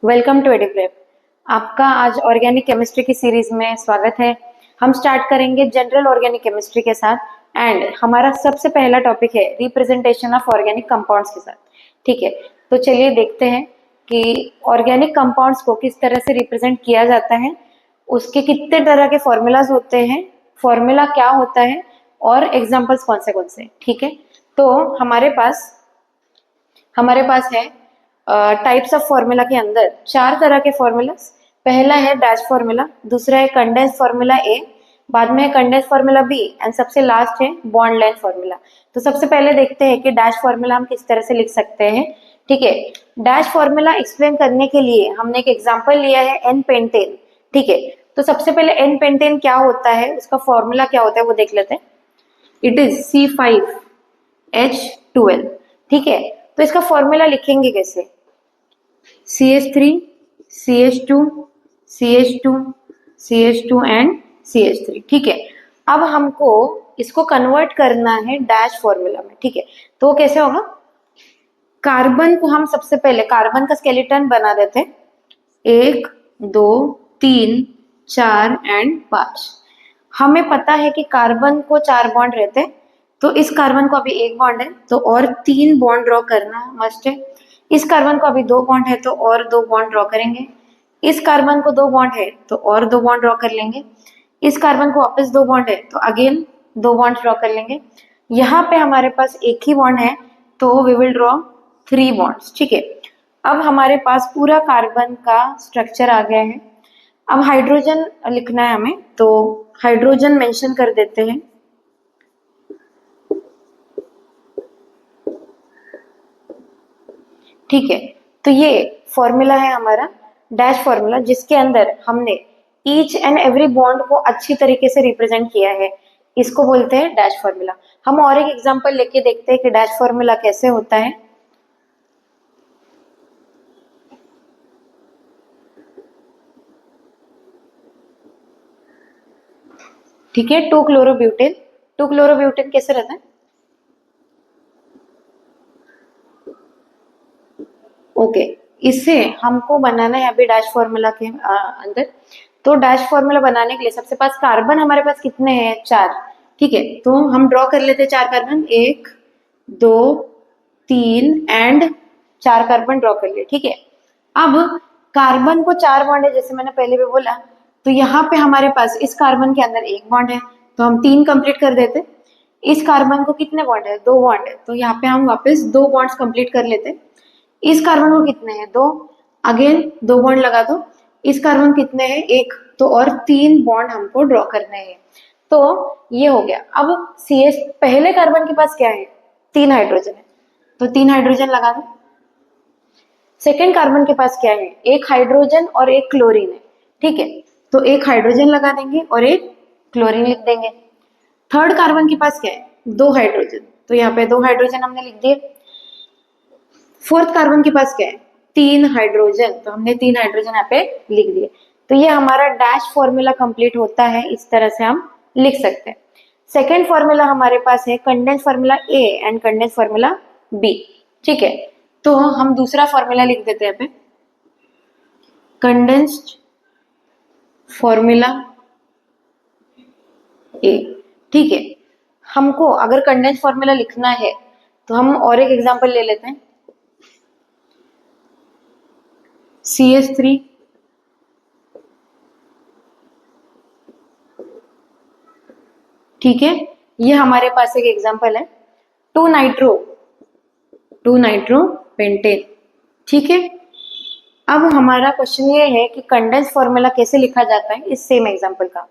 Welcome to एडुप्रेप। आपका आज organic chemistry की सीरीज में स्वागत है। हम स्टार्ट करेंगे जनरल ऑर्गेनिक केमिस्ट्री के साथ एंड हमारा सबसे पहला टॉपिक है रिप्रेजेंटेशन ऑफ ऑर्गेनिक कंपाउंड्स के साथ। ठीक है, तो चलिए देखते हैं कि ऑर्गेनिक कंपाउंड्स को किस तरह से रिप्रेजेंट किया जाता है, उसके कितने तरह के फॉर्मूलाज होते हैं, फॉर्मूला क्या होता है और एग्जाम्पल्स कौन से। ठीक है, तो हमारे पास है टाइप्स ऑफ फॉर्मूला के अंदर 4 तरह के फॉर्मूलास। पहला है डैश फॉर्मूला, दूसरा है कंडेंस फॉर्मूला ए, बाद में है कंडेंस फॉर्मूला बी एंड सबसे लास्ट है बॉन्ड लाइन फॉर्मूला। तो सबसे पहले देखते हैं कि डैश फॉर्मूला हम किस तरह से लिख सकते हैं। ठीक है, डैश फॉर्मूला एक्सप्लेन करने के लिए हमने एक एग्जांपल लिया है एन पेंटेन। ठीक है, तो सबसे पहले एन पेंटेन क्या होता है, उसका फॉर्मूला क्या होता है वो देख लेते हैं। It is C5H12। ठीक है, तो इसका फॉर्मूला लिखेंगे कैसे, CH3 CH2 CH2 CH2 and CH3। ठीक है, अब हमको इसको कन्वर्ट करना है डैश फॉर्मूला में। ठीक है, तो कैसे होगा, कार्बन को हम सबसे पहले कार्बन का स्केलेटन बना देते हैं, 1 2 3 4 एंड 5। हमें पता है कि कार्बन को 4 बॉन्ड रहते हैं, तो इस कार्बन को अभी 1 बॉन्ड है तो और 3 बॉन्ड ड्रॉ करना मस्ट है। इस कार्बन को अभी 2 बॉन्ड है तो और 2 बॉन्ड ड्रॉ करेंगे। इस कार्बन को 2 बॉन्ड है तो और 2 बॉन्ड ड्रॉ कर लेंगे। इस कार्बन को वापस 2 बॉन्ड है तो अगेन 2 बॉन्ड ड्रॉ कर लेंगे। यहाँ पे हमारे पास एक ही बॉन्ड है तो वी विल ड्रॉ 3 बॉन्ड्स। ठीक है, अब हमारे पास पूरा कार्बन का स्ट्रक्चर आ गया है। अब हाइड्रोजन लिखना है हमें, तो हाइड्रोजन मेंशन कर देते हैं। ठीक है, तो ये फॉर्मूला है हमारा डैश फॉर्मूला, जिसके अंदर हमने ईच एंड एवरी बॉन्ड को अच्छी तरीके से रिप्रेजेंट किया है, इसको बोलते हैं डैश फॉर्मूला। हम और एक एग्जांपल लेके देखते हैं कि डैश फॉर्मूला कैसे होता है। ठीक है, 2 क्लोरोब्यूटेन कैसे रहता है, ओके इससे हमको बनाना है अभी डैश फॉर्मूला के अंदर। तो डैश फॉर्मूला बनाने के लिए सबसे पास कार्बन हमारे पास कितने हैं, 4। ठीक है, तो हम ड्रॉ कर लेते हैं 4 कार्बन, 1 2 3 एंड 4 कार्बन ड्रॉ कर लिए। ठीक है, अब कार्बन को 4 बॉन्ड है जैसे मैंने पहले भी बोला, तो यहाँ पे हमारे पास इस कार्बन के अंदर 1 बॉन्ड है तो हम 3 कंप्लीट कर देते। इस कार्बन को कितने बॉन्ड है, 2 बॉन्ड है, तो यहाँ पे हम वापस 2 बॉन्ड्स कंप्लीट कर लेते। इस कार्बन को कितने हैं, 2, अगेन 2 बॉन्ड लगा दो। इस कार्बन कितने हैं, 1, तो और 3 बॉन्ड हमको ड्रॉ करने हैं। तो ये हो गया। अब CH पहले कार्बन के पास क्या है, 3 हाइड्रोजन है तो 3 हाइड्रोजन लगा दो। सेकेंड कार्बन के पास क्या है, 1 हाइड्रोजन और 1 क्लोरीन है। ठीक है, तो 1 हाइड्रोजन लगा देंगे और 1 क्लोरीन लिख देंगे। थर्ड कार्बन के पास क्या है, 2 हाइड्रोजन, तो यहाँ पे 2 हाइड्रोजन हमने लिख दिए। फोर्थ कार्बन के पास क्या है, 3 हाइड्रोजन, तो हमने 3 हाइड्रोजन यहाँ पे लिख दिए। तो ये हमारा डैश फॉर्मूला कंप्लीट होता है, इस तरह से हम लिख सकते हैं। सेकेंड फॉर्मूला हमारे पास है condense formula A and condense formula B. ठीक है, तो हम दूसरा फॉर्मूला लिख देते हैं यहाँ पे, कंडेंस्ड फॉर्मूला ए। ठीक है, हमको अगर कंडेंस फॉर्मूला लिखना है तो हम और एक एग्जांपल ले लेते हैं, CH3 ठीक है, ये हमारे पास एक एग्जांपल है 2 नाइट्रो पेंटेन। ठीक है, अब हमारा क्वेश्चन ये है कि कंडेंस फॉर्मूला कैसे लिखा जाता है इस सेम एग्जांपल का।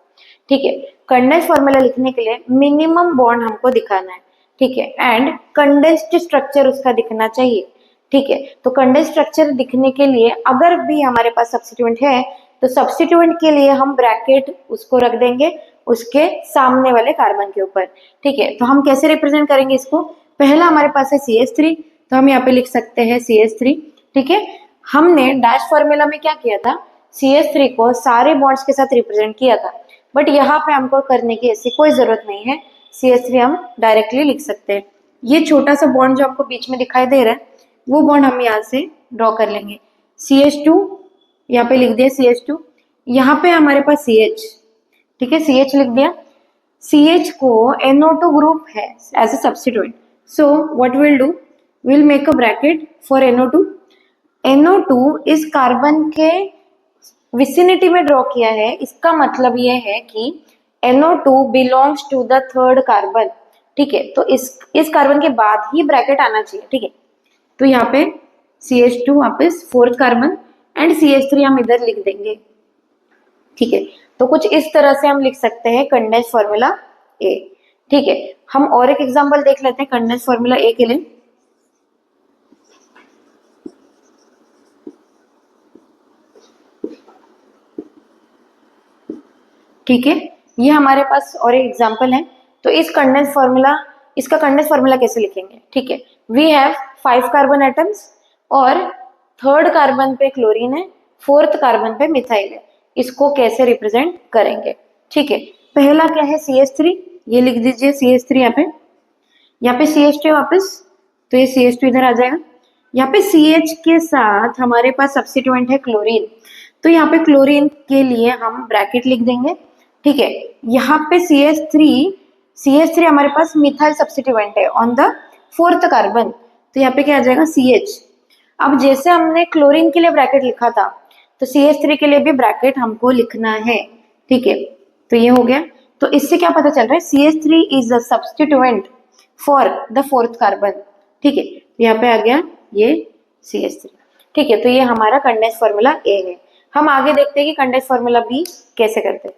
ठीक है, कंडेंस फॉर्मूला लिखने के लिए मिनिमम बॉन्ड हमको दिखाना है। ठीक है, एंड कंडेंस्ड स्ट्रक्चर उसका दिखना चाहिए। ठीक है, तो कंडेंस स्ट्रक्चर दिखने के लिए अगर भी हमारे पास सब्स्टिट्यूएंट है तो सब्स्टिट्यूएंट के लिए हम ब्रैकेट उसको रख देंगे उसके सामने वाले कार्बन के ऊपर। ठीक है, तो हम कैसे रिप्रेजेंट करेंगे इसको, पहला हमारे पास है CH3, तो हम यहाँ पे लिख सकते हैं CH3। ठीक है, हमने डैश फॉर्मूला में क्या किया था, CH3 को सारे बॉन्ड्स के साथ रिप्रेजेंट किया था, बट यहाँ पे हमको करने की ऐसी कोई जरूरत नहीं है, CH3 हम डायरेक्टली लिख सकते हैं। ये छोटा सा बॉन्ड जो हमको बीच में दिखाई दे रहा है वो बॉन्ड हम यहाँ से ड्रॉ कर लेंगे, CH2 यहाँ पे लिख दिया CH2, यहाँ पे हमारे पास CH, ठीक है, CH लिख दिया। CH को NO2 ग्रुप है as a substituent, so what will do, will make a bracket for NO2। NO2 इस कार्बन के विसिनिटी में ड्रॉ किया है, इसका मतलब ये है कि NO2 belongs to the third carbon, ठीक है। तो इस कार्बन के बाद ही ब्रैकेट आना चाहिए, ठीक है। तो यहाँ पे CH2 वापस फोर्थ कार्बन एंड CH3 हम इधर लिख देंगे, ठीक है। तो कुछ इस तरह से हम लिख सकते हैं कंडेंस फॉर्मूला ए, ठीक है। हम और एक एग्जांपल देख लेते हैं कंडेंस फॉर्मूला ए के लिए। ठीक है, ये हमारे पास और एक एग्जांपल है। तो इसका कंडेंस फॉर्मूला कैसे लिखेंगे, ठीक है। वी हैव 5 कार्बन एटम्स और थर्ड कार्बन पे क्लोरीन है, फोर्थ कार्बन पे मिथाइल है। इसको कैसे रिप्रेजेंट करेंगे, ठीक है। पहला क्या है CH3, ये लिख दीजिए CH3 यहाँ पे CH2 वापस, तो ये CH2 इधर आ जाएगा। यहाँ पे CH के साथ हमारे पास सब्स्टिट्यूएंट है क्लोरीन, तो यहाँ पे क्लोरीन के लिए हम ब्रैकेट लिख देंगे, ठीक है। यहाँ पे CH3 हमारे पास मिथाइल सब्स्टिट्यूएंट है ऑन द फोर्थ कार्बन, तो यहाँ पे क्या आ जाएगा CH। अब जैसे हमने क्लोरीन के लिए ब्रैकेट लिखा था, तो CH3 के लिए भी ब्रैकेट हमको लिखना है, ठीक है। तो ये हो गया। तो इससे क्या पता चल रहा है, CH3 is the substituent for the fourth carbon, ठीक है। यहाँ पे आ गया ये CH3, ठीक है। तो ये हमारा कंडेंस फॉर्मूला ए है। हम आगे देखते हैं कि कंडेंस फॉर्मूला बी कैसे करते हैं।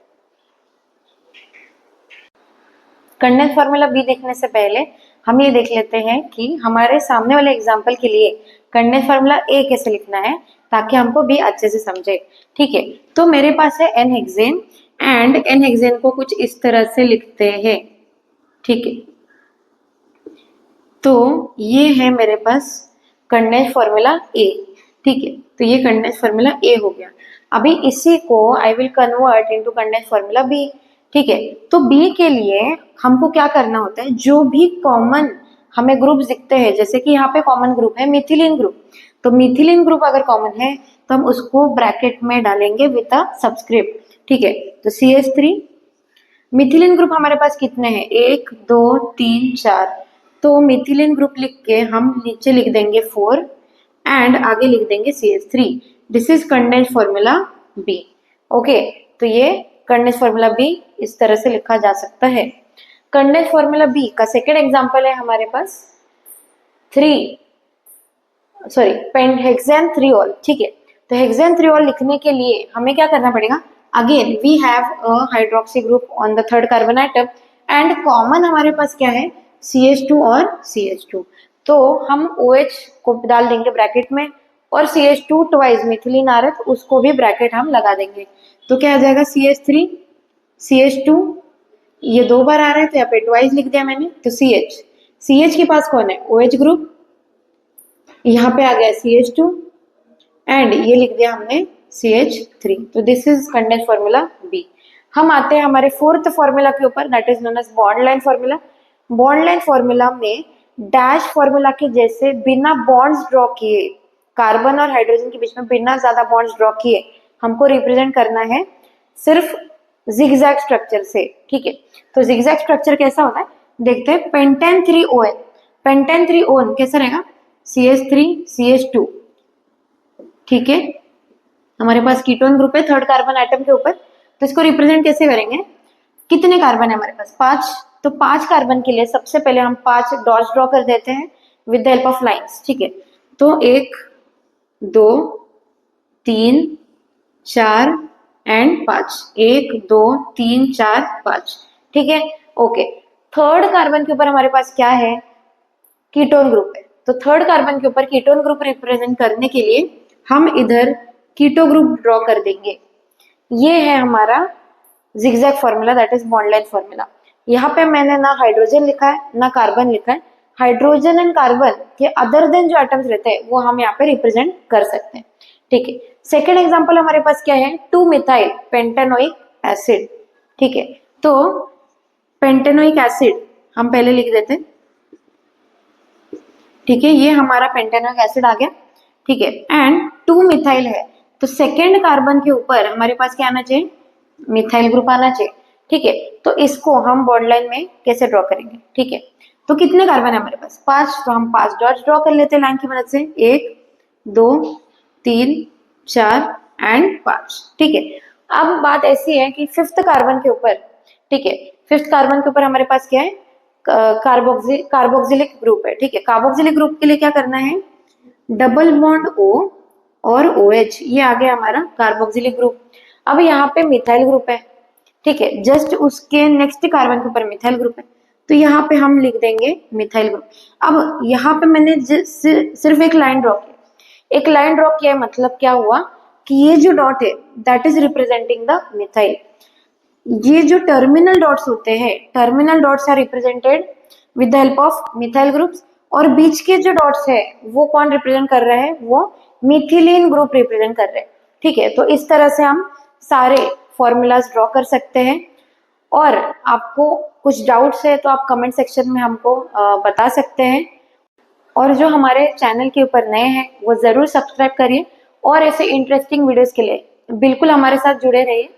कंडेंस फॉर्मूला बी देखने से पहले हम ये देख लेते हैं कि हमारे सामने वाले एग्जाम्पल के लिए कंडेंस फॉर्मूला ए कैसे लिखना है, ताकि हमको बी अच्छे से समझे, ठीक है। तो मेरे पास है N-हेक्सेन एंड N-हेक्सेन को कुछ इस तरह से लिखते हैं, ठीक है। तो ये है मेरे पास कंडेंस फॉर्मूला ए, ठीक है। तो ये कंडेंस फॉर्मूला ए हो गया। अभी इसी को I will convert into condense formula B, ठीक है। तो बी के लिए हमको क्या करना होता है, जो भी कॉमन हमें ग्रुप दिखते हैं, जैसे कि यहाँ पे कॉमन ग्रुप है मिथिलीन ग्रुप, तो मिथिलीन ग्रुप अगर कॉमन है तो हम उसको ब्रैकेट में डालेंगे विद अ सबस्क्रिप्ट, ठीक है। तो CH3, मिथिलीन ग्रुप हमारे पास कितने हैं, 1 2 3 4, तो मिथिलीन ग्रुप लिख के हम नीचे लिख देंगे 4 एंड आगे लिख देंगे CH3। This is condense formula B, okay. तो ये कंडेंस फॉर्मूला बी इस तरह से लिखा जा सकता है। कंडेंस फॉर्मूला बी का सेकेंड एग्जांपल है हमारे पास हेक्सेन थ्रीऑल, ठीक है। तो हेक्सेन थ्रीऑल लिखने के लिए हमें क्या करना पड़ेगा, again we have a hydroxy group on the third carbon atom and common हमारे पास क्या है CH2 और CH2, तो हम OH को डाल देंगे ब्रैकेट में और CH2 ट्वाइस मिथिलीन आ रहा है तो उसको भी ब्रैकेट हम लगा देंगे। तो क्या आ जाएगा CH3 CH2, ये 2 बार आ रहा है तो यहाँ पे ट्वाइस लिख दिया मैंने, तो CH के पास कौन है OH ग्रुप, यहाँ पे आ गया CH2 एंड ये लिख दिया हमने CH3। तो this is condense formula B. हम आते हैं हमारे फोर्थ फॉर्मूला के ऊपर, that is known as bond line formula. Bond line formula में डैश फॉर्मूला के जैसे बिना बॉन्ड्स ड्रॉ किए, कार्बन और हाइड्रोजन के बीच में बिना ज्यादा बॉन्ड्स ड्रॉ किए हमको रिप्रेजेंट करना है सिर्फ जिगजैग स्ट्रक्चर से, ठीक है। तो जिगजैग स्ट्रक्चर कैसा होता है देखते हैं। पेंटेन 3ON, पेंटेन 3ON कैसा रहेगा, CH3 CH2, ठीक है। हमारे पास कीटोन ग्रुप है थर्ड कार्बन एटम के ऊपर, तो इसको रिप्रेजेंट कैसे करेंगे, कितने कार्बन है हमारे पास 5, तो 5 कार्बन के लिए सबसे पहले हम 5 डॉट्स ड्रॉ कर देते हैं with the help of lines, ठीक है। तो 1 2 3 4 एंड 5, 1 2 3 4 5, ठीक है, ओके। थर्ड कार्बन के ऊपर हमारे पास क्या है, कीटोन ग्रुप है, तो थर्ड कार्बन के ऊपर कीटोन ग्रुप रिप्रेजेंट करने के लिए हम इधर कीटो ग्रुप ड्रॉ कर देंगे। ये है हमारा zigzag formula, that is bond line formula. यहाँ पे मैंने ना हाइड्रोजन लिखा है ना कार्बन लिखा है, हाइड्रोजन एंड कार्बन के अदर देन जो एटम्स रहते हैं वो हम यहाँ पे रिप्रेजेंट कर सकते हैं, ठीक है। सेकेंड एग्जाम्पल हमारे पास क्या है, 2 मिथाइल पेंटेनोइक एसिड, ठीक है। तो पेंटेनोइक एसिड हम पहले लिख देते हैं, ठीक है। ये हमारा पेंटेनोइक एसिड आ गया, ठीक है। एंड 2 मिथाइल है, तो सेकेंड कार्बन के ऊपर हमारे पास क्या आना चाहिए, मिथाइल ग्रुप आना चाहिए। ठीक है, तो इसको हम बॉन्ड लाइन में कैसे ड्रॉ करेंगे। ठीक है, तो कितने कार्बन है हमारे पास, 5, तो हम 5 डॉट्स ड्रॉ कर लेते हैं लाइन की मदद से, 1 2 3 4 एंड 5। ठीक है, अब बात ऐसी है कि फिफ्थ कार्बन के ऊपर, ठीक है, फिफ्थ कार्बन के ऊपर हमारे पास क्या है, कार्बोक्सिलिक ग्रुप है। ठीक है, कार्बोक्सिलिक ग्रुप के लिए क्या करना है, डबल बॉन्ड O और OH, ये आ गया हमारा कार्बोक्सिलिक ग्रुप। अब यहाँ पे मिथाइल ग्रुप है। ठीक है, जस्ट उसके नेक्स्ट कार्बन के ऊपर मिथाइल ग्रुप है, तो यहाँ पे हम लिख देंगे मिथाइल ग्रुप। अब यहाँ पे मैंने सिर्फ एक लाइन ड्रॉ की, एक लाइन ड्रॉ किया है, मतलब क्या हुआ कि ये जो डॉट है that is representing the methyl. ये जो टर्मिनल डॉट्स होते हैं, terminal dots are represented with the help of methyl groups, और बीच के जो डॉट्स है वो कौन रिप्रेजेंट कर रहे हैं, वो मिथिलीन ग्रुप रिप्रेजेंट कर रहे हैं। ठीक है, तो इस तरह से हम सारे फॉर्मूलाज ड्रॉ कर सकते हैं। और आपको कुछ डाउट्स है तो आप कमेंट सेक्शन में हमको बता सकते हैं। और जो हमारे चैनल के ऊपर नए हैं वो ज़रूर सब्सक्राइब करिए, और ऐसे इंटरेस्टिंग वीडियोस के लिए बिल्कुल हमारे साथ जुड़े रहिए।